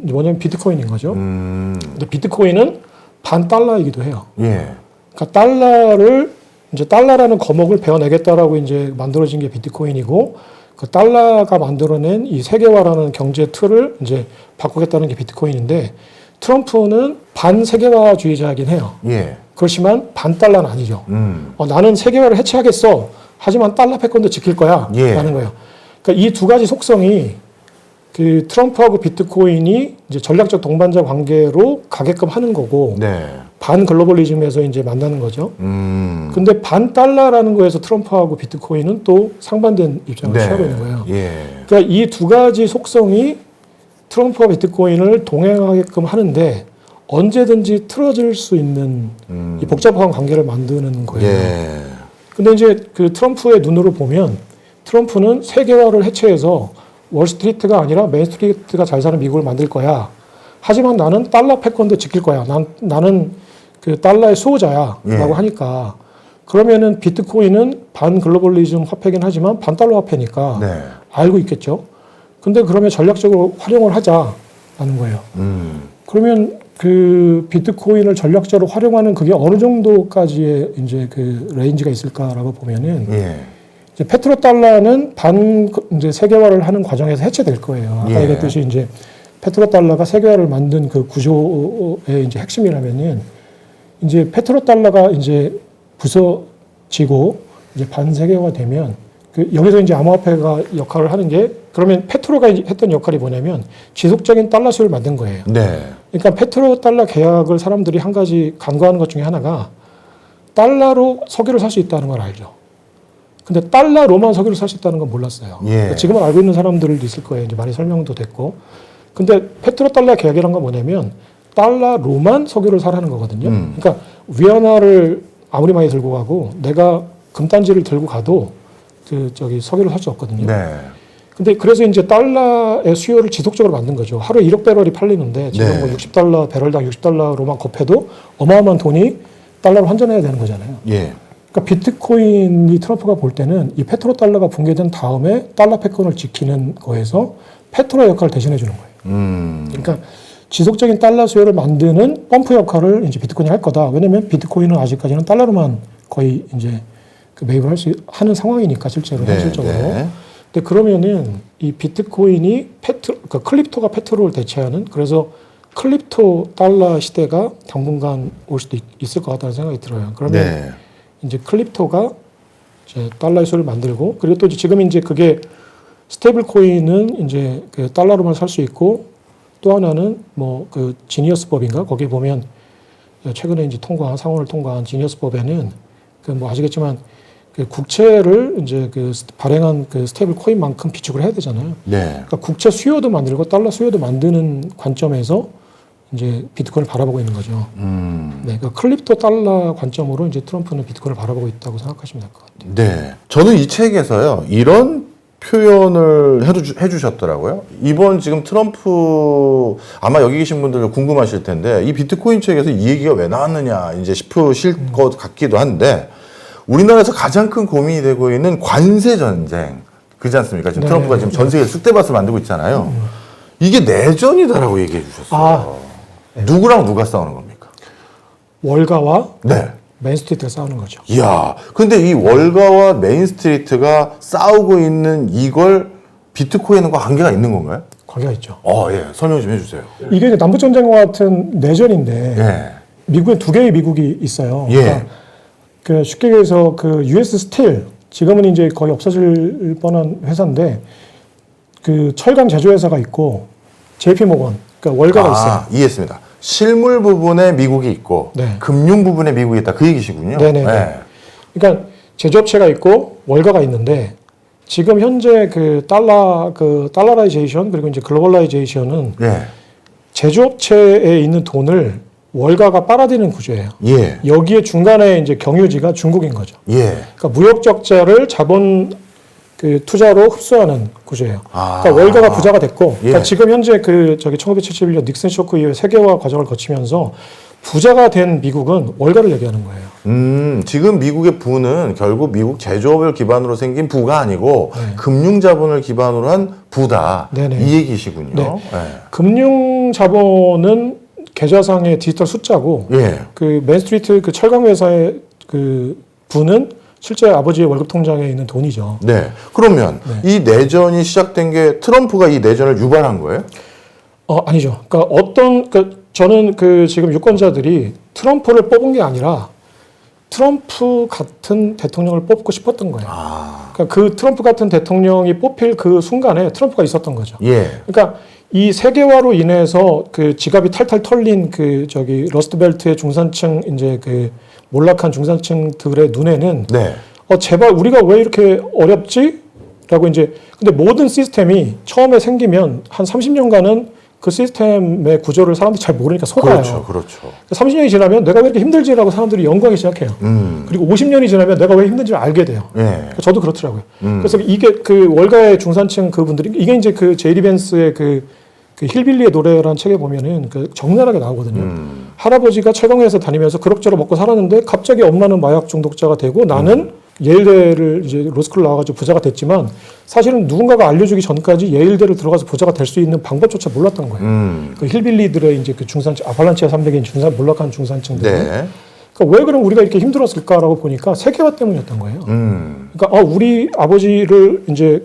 뭐냐면 비트코인인 거죠. 근데 비트코인은 반 달러이기도 해요. 예. 그러니까 달러를 이제 달러라는 거목을 베어내겠다라고 이제 만들어진 게 비트코인이고 그 달러가 만들어낸 이 세계화라는 경제 틀을 이제 바꾸겠다는 게 비트코인인데 트럼프는 반 세계화주의자이긴 해요. 예. 그렇지만 반 달러는 아니죠. 나는 세계화를 해체하겠어. 하지만 달러 패권도 지킬 거야. 예. 라는 거예요. 그러니까 이 두 가지 속성이 그 트럼프하고 비트코인이 이제 전략적 동반자 관계로 가게끔 하는 거고 네. 반 글로벌리즘에서 이제 만나는 거죠. 근데 반 달러라는 거에서 트럼프하고 비트코인은 또 상반된 입장을 네. 취하고 있는 거예요. 예. 그러니까 이 두 가지 속성이 트럼프와 비트코인을 동행하게끔 하는데 언제든지 틀어질 수 있는 이 복잡한 관계를 만드는 거예요. 예. 근데 이제 그 트럼프의 눈으로 보면 트럼프는 세계화를 해체해서 월스트리트가 아니라 메인스트리트가 잘 사는 미국을 만들 거야. 하지만 나는 달러 패권도 지킬 거야. 나는 그 달러의 수호자야. 예. 라고 하니까 그러면은 비트코인은 반 글로벌리즘 화폐긴 하지만 반 달러 화폐니까 네. 알고 있겠죠. 근데 그러면 전략적으로 활용을 하자라는 거예요. 그러면 그 비트코인을 전략적으로 활용하는 그게 어느 정도까지의 이제 그 레인지가 있을까라고 보면은 예. 이제 페트로달러는 반 이제 세계화를 하는 과정에서 해체될 거예요. 아까 예. 얘기했듯이 이제 페트로달러가 세계화를 만든 그 구조의 이제 핵심이라면은 이제 페트로달러가 이제 부서지고 이제 반세계화 되면 그 여기서 이제 암호화폐가 역할을 하는 게 그러면 페트로가 했던 역할이 뭐냐면 지속적인 달러 수를 만든 거예요. 네. 그러니까 페트로달러 계약을 사람들이 한 가지 간과하는 것 중에 하나가 달러로 석유를 살 수 있다는 걸 알죠. 근데 달러로만 석유를 살 수 있다는 건 몰랐어요. 예. 그러니까 지금은 알고 있는 사람들도 있을 거예요. 이제 많이 설명도 됐고. 근데 페트로달러 계약이란 건 뭐냐면 달러로만 석유를 사라는 거거든요. 그러니까 위안화를 아무리 많이 들고 가고 내가 금단지를 들고 가도 그 저기 석유를 살 수 없거든요. 네. 근데 그래서 이제 달러의 수요를 지속적으로 만든 거죠. 하루에 1억 배럴이 팔리는데 지금 네. 뭐 60달러, 배럴당 60달러로만 곱해도 어마어마한 돈이 달러로 환전해야 되는 거잖아요. 예. 그러니까 비트코인이 트럼프가 볼 때는 이 페트로 달러가 붕괴된 다음에 달러 패권을 지키는 거에서 페트로 역할을 대신해 주는 거예요. 그러니까 지속적인 달러 수요를 만드는 펌프 역할을 이제 비트코인이 할 거다. 왜냐면 비트코인은 아직까지는 달러로만 거의 이제 그 매입을 하는 상황이니까 실제로 네, 현실적으로. 네. 근데 그러면은 이 비트코인이 그러니까 클립토가 페트로를 대체하는 그래서 클립토 달러 시대가 당분간 올 수도 있을 것 같다는 생각이 들어요. 그러면 네. 이제 클립토가 이제 달러의 수를 만들고 그리고 또 지금 이제 그게 스테이블 코인은 이제 그 달러로만 살 수 있고 또 하나는 뭐 그 지니어스법인가 거기 보면 최근에 이제 상원을 통과한 지니어스법에는 그 뭐 아시겠지만 그 국채를 이제 그 발행한 그 스테이블 코인만큼 비축을 해야 되잖아요. 네. 그러니까 국채 수요도 만들고 달러 수요도 만드는 관점에서 이제 비트코인을 바라보고 있는 거죠. 네, 그 클립토 달러 관점으로 이제 트럼프는 비트코인을 바라보고 있다고 생각하시면 될 것 같아요. 네. 저는 이 책에서요, 이런 표현을 해주셨더라고요. 이번 지금 트럼프, 아마 여기 계신 분들 궁금하실 텐데, 이 비트코인 책에서 이 얘기가 왜 나왔느냐, 이제 싶으실 것 같기도 한데, 우리나라에서 가장 큰 고민이 되고 있는 관세 전쟁, 그렇지 않습니까? 지금 네. 트럼프가 지금 전 세계 쑥대밭을 만들고 있잖아요. 이게 내전이다라고 얘기해 주셨어요. 누구랑 누가 싸우는 겁니까? 월가와 네. 메인스트리트가 싸우는 거죠. 이야, 근데 이 월가와 메인스트리트가 싸우고 있는 이걸 비트코인과 관계가 있는 건가요? 관계가 있죠. 예. 설명 좀 해주세요. 이게 이제 남북전쟁과 같은 내전인데 예. 미국엔 두 개의 미국이 있어요. 예. 그러니까 그 쉽게 얘기해서 그 US 스틸 지금은 이제 거의 없어질 뻔한 회사인데 그 철강 제조회사가 있고 JP 모건 그러니까 월가가 있어요. 이해했습니다. 실물 부분에 미국이 있고, 네. 금융 부분에 미국이 있다. 그 얘기시군요. 네네. 예. 그러니까 제조업체가 있고 월가가 있는데 지금 현재 그 달러라이제이션 그리고 이제 글로벌라이제이션은 예. 제조업체에 있는 돈을 월가가 빨아들이는 구조예요. 예. 여기에 중간에 이제 경유지가 중국인 거죠. 예. 그러니까 무역 적자를 자본 그 투자로 흡수하는 구조예요. 아. 그러니까 월가가 부자가 됐고, 그러니까 예. 지금 현재 그 저기 1971년 닉슨 쇼크 이후에 세계화 과정을 거치면서 부자가 된 미국은 월가를 얘기하는 거예요. 지금 미국의 부는 결국 미국 제조업을 기반으로 생긴 부가 아니고 네. 금융 자본을 기반으로 한 부다. 네네. 이 얘기시군요. 네. 예. 금융 자본은 계좌상의 디지털 숫자고, 예. 그 맨스트리트 그 철강 회사의 그 부는 실제 아버지의 월급 통장에 있는 돈이죠. 네. 그러면 이 내전이 시작된 게 트럼프가 이 내전을 유발한 거예요? 아니죠. 그러니까 저는 그 지금 유권자들이 트럼프를 뽑은 게 아니라 트럼프 같은 대통령을 뽑고 싶었던 거예요. 그러니까 그 트럼프 같은 대통령이 뽑힐 그 순간에 트럼프가 있었던 거죠. 예. 그러니까 이 세계화로 인해서 그 지갑이 탈탈 털린 그 저기 러스트벨트의 중산층 이제 그 몰락한 중산층들의 눈에는 네. 제발 우리가 왜 이렇게 어렵지? 라고 이제 근데 모든 시스템이 처음에 생기면 한 30년간은 그 시스템의 구조를 사람들이 잘 모르니까 속아요. 그렇죠. 그렇죠. 30년이 지나면 내가 왜 이렇게 힘들지라고 사람들이 연구하기 시작해요. 그리고 50년이 지나면 내가 왜 힘든지를 알게 돼요. 예. 저도 그렇더라고요. 그래서 이게 그 월가의 중산층 그분들이 이게 이제 그 제이리 벤스의 그 힐빌리의 노래라는 책에 보면은 그 적나라하게 나오거든요. 할아버지가 철강회에서 다니면서 그럭저럭 먹고 살았는데 갑자기 엄마는 마약 중독자가 되고 나는 예일대를 이제 로스쿨 나와가지고 부자가 됐지만 사실은 누군가가 알려주기 전까지 예일대를 들어가서 부자가 될 수 있는 방법조차 몰랐던 거예요. 그 힐빌리들의 이제 그 중산층 아팔란치아 산맥인 몰락한 중산층들. 네. 그러니까 왜 그럼 우리가 이렇게 힘들었을까라고 보니까 세계화 때문이었던 거예요. 그러니까 우리 아버지를 이제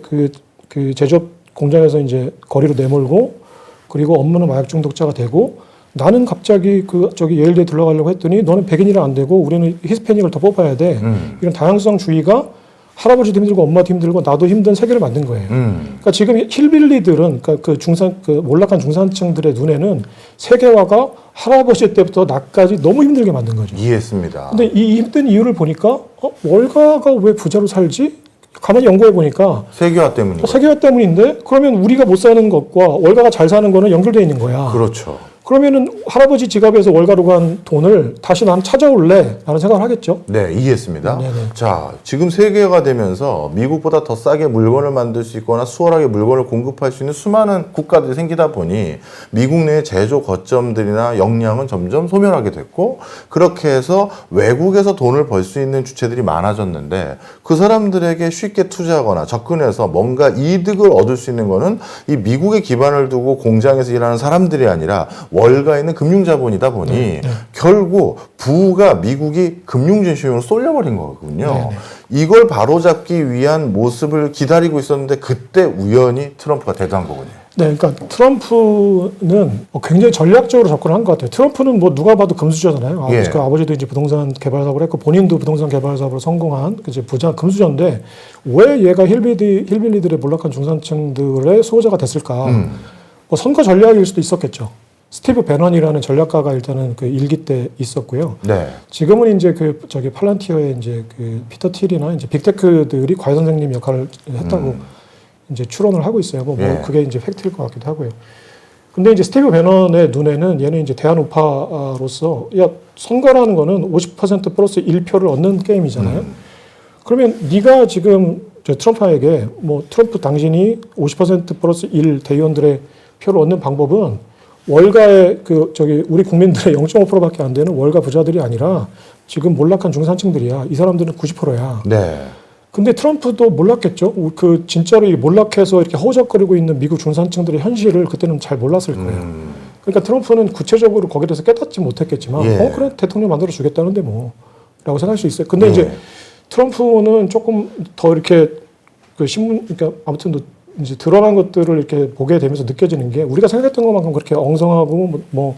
그 제조업 공장에서 이제 거리로 내몰고 그리고 엄마는 마약 중독자가 되고 나는 갑자기 저기 예일대에 들어가려고 했더니 너는 백인이라 안 되고 우리는 히스패닉을 더 뽑아야 돼. 이런 다양성주의가 할아버지도 힘들고 엄마도 힘들고 나도 힘든 세계를 만든 거예요. 그러니까 지금 힐빌리들은 그러니까 그 몰락한 중산층들의 눈에는 세계화가 할아버지 때부터 나까지 너무 힘들게 만든 거죠. 이해했습니다. 근데 이 힘든 이유를 보니까 월가가 왜 부자로 살지? 가만히 연구해 보니까 세계화 때문이에요. 세계화 때문인데 그러면 우리가 못 사는 것과 월가가 잘 사는 거는 연결되어 있는 거야. 그렇죠. 그러면은 할아버지 지갑에서 월가로 간 돈을 다시 난 찾아올래? 라는 생각을 하겠죠. 네, 이해했습니다. 네네. 자, 지금 세계가 되면서 미국보다 더 싸게 물건을 만들 수 있거나 수월하게 물건을 공급할 수 있는 수많은 국가들이 생기다 보니 미국 내 제조 거점들이나 역량은 점점 소멸하게 됐고, 그렇게 해서 외국에서 돈을 벌 수 있는 주체들이 많아졌는데, 그 사람들에게 쉽게 투자하거나 접근해서 뭔가 이득을 얻을 수 있는 거는 이 미국에 기반을 두고 공장에서 일하는 사람들이 아니라 월가에 있는 금융자본이다 보니 결국 부가 미국이 금융진심으로 쏠려버린 거거든요. 이걸 바로잡기 위한 모습을 기다리고 있었는데 그때 우연히 트럼프가 대두한 거군요. 네, 그러니까 트럼프는 굉장히 전략적으로 접근한 것 같아요. 트럼프는 뭐 누가 봐도 금수저잖아요. 예. 그 아버지도 이제 부동산 개발 사업을 했고 본인도 부동산 개발 사업으로 성공한 이제 부자 금수저인데 왜 얘가 힐빌리들의 몰락한 중산층들의 수호자가 됐을까? 뭐 선거 전략일 수도 있었겠죠. 스티브 배넌이라는 전략가가 일단은 그 일기 때 있었고요. 네. 지금은 이제 그 저기 팔란티어의 이제 그 피터 틸이나 이제 빅테크들이 과외 선생님 역할을 했다고 이제 추론을 하고 있어요. 뭐 예. 그게 이제 팩트일 것 같기도 하고요. 근데 이제 스티브 배넌의 눈에는 얘는 이제 대한 우파로서 야 선거라는 거는 50% 플러스 1표를 얻는 게임이잖아요. 그러면 네가 지금 저 트럼프에게 뭐 트럼프 당신이 50% 플러스 1 대의원들의 표를 얻는 방법은 월가의 그 저기 우리 국민들의 0.5%밖에 안 되는 월가 부자들이 아니라 지금 몰락한 중산층들이야. 이 사람들은 90%야. 네. 근데 트럼프도 몰랐겠죠. 그 진짜로 이 몰락해서 이렇게 허우적거리고 있는 미국 중산층들의 현실을 그때는 잘 몰랐을 거예요. 그러니까 트럼프는 구체적으로 거기에 대해서 깨닫지 못했겠지만, 예. 그래 대통령 만들어 주겠다는데 뭐라고 생각할 수 있어요. 근데 예. 이제 트럼프는 조금 더 이렇게 그 신문, 그러니까 아무튼 이제 드러난 것들을 이렇게 보게 되면서 느껴지는 게 우리가 생각했던 것만큼 그렇게 엉성하고 뭐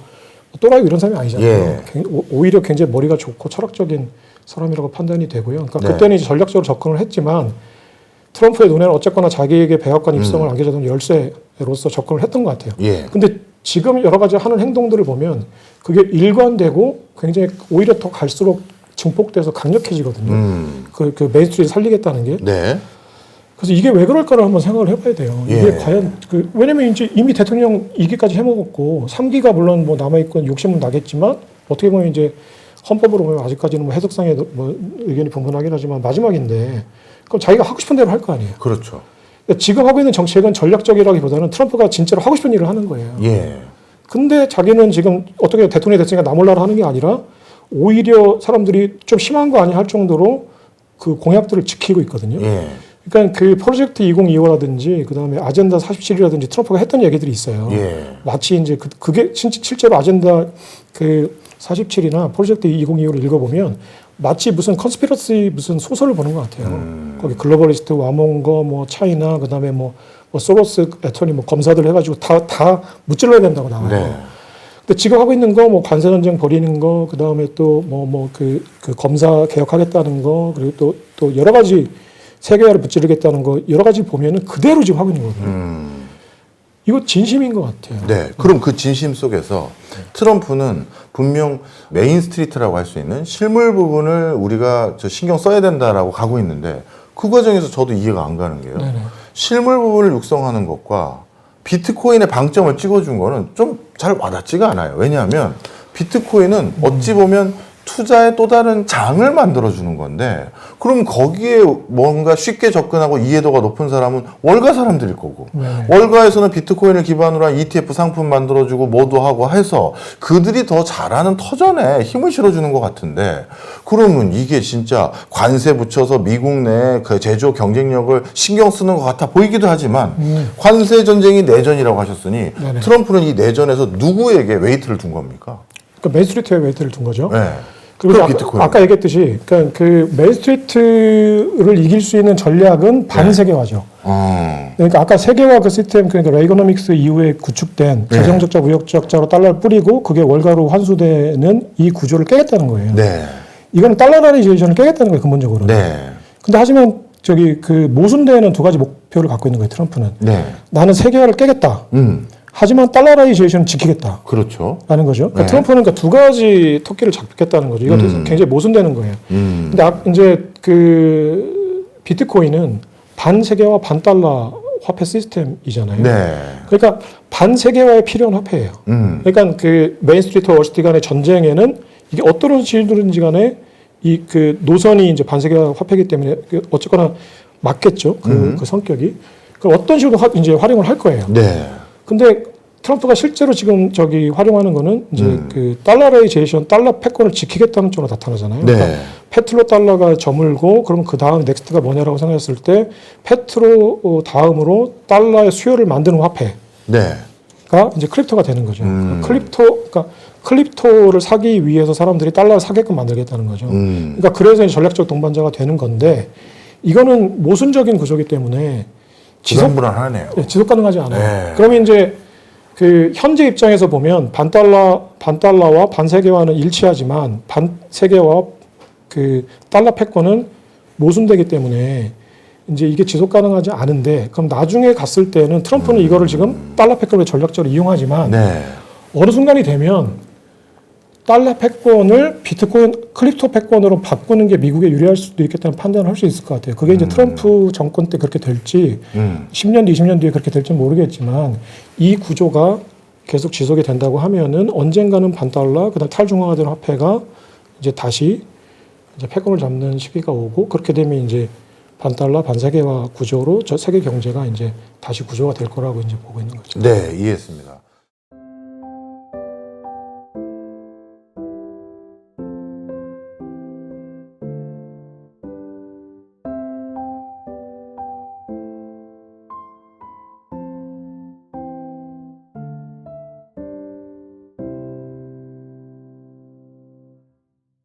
또라이 이런 사람이 아니잖아요. 예. 오히려 굉장히 머리가 좋고 철학적인 사람이라고 판단이 되고요. 그러니까 네. 그때는 이제 전략적으로 접근을 했지만 트럼프의 눈에는 어쨌거나 자기에게 백악관 입성을 안겨주던 열쇠로서 접근을 했던 것 같아요. 예. 근데 지금 여러 가지 하는 행동들을 보면 그게 일관되고 굉장히 오히려 더 갈수록 증폭돼서 강력해지거든요. 그 메인스트리트를 살리겠다는 게. 네. 그래서 이게 왜 그럴까를 한번 생각을 해봐야 돼요. 예. 이게 과연 왜냐면 이제 이미 대통령 2기까지 해먹었고 3기가 물론 뭐 남아있고 욕심은 나겠지만 어떻게 보면 이제 헌법으로 보면 아직까지는 뭐 해석상의 뭐 의견이 분분하긴 하지만 마지막인데 그럼 자기가 하고 싶은 대로 할 거 아니에요. 그렇죠. 그러니까 지금 하고 있는 정책은 전략적이라기보다는 트럼프가 진짜로 하고 싶은 일을 하는 거예요. 예. 근데 자기는 지금 어떻게 대통령이 됐으니까 나 몰라라 하는 게 아니라 오히려 사람들이 좀 심한 거 아니야 할 정도로 그 공약들을 지키고 있거든요. 예. 그러니까 그 프로젝트 2025라든지 그다음에 아젠다 47이라든지 트럼프가 했던 얘기들이 있어요. 예. 마치 이제 그게 실제로 아젠다 그 47이나 프로젝트 2025를 읽어보면 마치 무슨 컨스피러시 무슨 소설을 보는 것 같아요. 거기 글로벌리스트 와몽거 뭐 차이나 그다음에 뭐 소로스 애터니 뭐 검사들 해가지고 다 무찔러야 된다고 나와요. 네. 근데 지금 하고 있는 거 뭐 관세 전쟁 벌이는 거 그다음에 또 그 검사 개혁하겠다는 거 그리고 또 여러 가지 세계화를 무찌르겠다는 거 여러 가지 보면은 그대로 지금 하고 있는 거거든요. 이거 진심인 것 같아요. 네. 그럼 그 진심 속에서 트럼프는 분명 메인 스트리트라고 할 수 있는 실물 부분을 우리가 신경 써야 된다라고 가고 있는데 그 과정에서 저도 이해가 안 가는 게요. 네네. 실물 부분을 육성하는 것과 비트코인의 방점을 찍어준 거는 좀 잘 와닿지가 않아요. 왜냐하면 비트코인은 어찌 보면 투자의 또 다른 장을 만들어주는 건데 그럼 거기에 뭔가 쉽게 접근하고 이해도가 높은 사람은 월가 사람들일 거고 월가에서는 비트코인을 기반으로 한 ETF 상품 만들어주고 뭐도 하고 해서 그들이 더 잘하는 터전에 힘을 실어주는 것 같은데 그러면 이게 진짜 관세 붙여서 미국 내 그 제조업 경쟁력을 신경 쓰는 것 같아 보이기도 하지만 관세 전쟁이 내전이라고 하셨으니 네네. 트럼프는 이 내전에서 누구에게 웨이트를 둔 겁니까? 그러니까 메인스트리트에 웨이트를 둔 거죠. 네. 그리고 비트코인. 아까 얘기했듯이 그러니까 그 메인스트리트를 이길 수 있는 전략은 반세계화죠. 그러니까 아까 세계화 그 시스템 그러니까 레이거노믹스 이후에 구축된 재정적자 무역적자로 달러를 뿌리고 그게 월가로 환수되는 이 구조를 깨겠다는 거예요. 네. 이거는 달러라이제이션을 깨겠다는 거예요 근본적으로. 네. 근데 하지만 저기 그 모순되는 두 가지 목표를 갖고 있는 거예요 트럼프는. 네. 나는 세계화를 깨겠다. 하지만 달러라이제이션을 지키겠다. 그렇죠. 라는 거죠. 그러니까 네. 트럼프는 그러니까 두 가지 토끼를 잡겠다는 거죠. 이것도 굉장히 모순되는 거예요. 근데 이제 그 비트코인은 반 세계화 반 달러 화폐 시스템이잖아요. 네. 그러니까 반세계화에 필요한 화폐예요. 그러니까 그 메인스트리트와 월스트리트 간의 전쟁에는 이게 어떤 식이든지 간에 이 그 노선이 이제 반세계화 화폐이기 때문에 어쨌거나 맞겠죠. 그 성격이. 그럼 어떤 식으로 이제 활용을 할 거예요. 네. 근데 트럼프가 실제로 지금 저기 활용하는 거는 이제 그 달러라이제이션, 달러 패권을 지키겠다는 쪽으로 나타나잖아요. 네. 그러니까 페트로 달러가 저물고 그러면 그 다음 넥스트가 뭐냐라고 생각했을 때 페트로 다음으로 달러의 수요를 만드는 화폐가 네. 이제 크립토가 되는 거죠. 그러니까 클립토를 사기 위해서 사람들이 달러를 사게끔 만들겠다는 거죠. 그러니까 그래서 이제 전략적 동반자가 되는 건데 이거는 모순적인 구조이기 때문에 불안불안하네요. 네, 지속 가능하지 않아요. 네. 그러면 이제 그 현재 입장에서 보면 반달러와 반세계화는 일치하지만 반세계화와 그 달러 패권은 모순되기 때문에 이제 이게 지속 가능하지 않은데 그럼 나중에 갔을 때는 트럼프는 이거를 지금 달러 패권을 전략적으로 이용하지만 네. 어느 순간이 되면 달러 패권을 비트코인 크립토 패권으로 바꾸는 게 미국에 유리할 수도 있겠다는 판단을 할 수 있을 것 같아요. 그게 이제 트럼프 정권 때 그렇게 될지 10년 뒤, 20년 뒤에 그렇게 될지 모르겠지만 이 구조가 계속 지속이 된다고 하면은 언젠가는 반달러, 그다음 탈중앙화된 화폐가 이제 다시 이제 패권을 잡는 시기가 오고 그렇게 되면 이제 반달러, 반세계화 구조로 저 세계 경제가 이제 다시 구조가 될 거라고 이제 보고 있는 거죠. 네, 이해했습니다.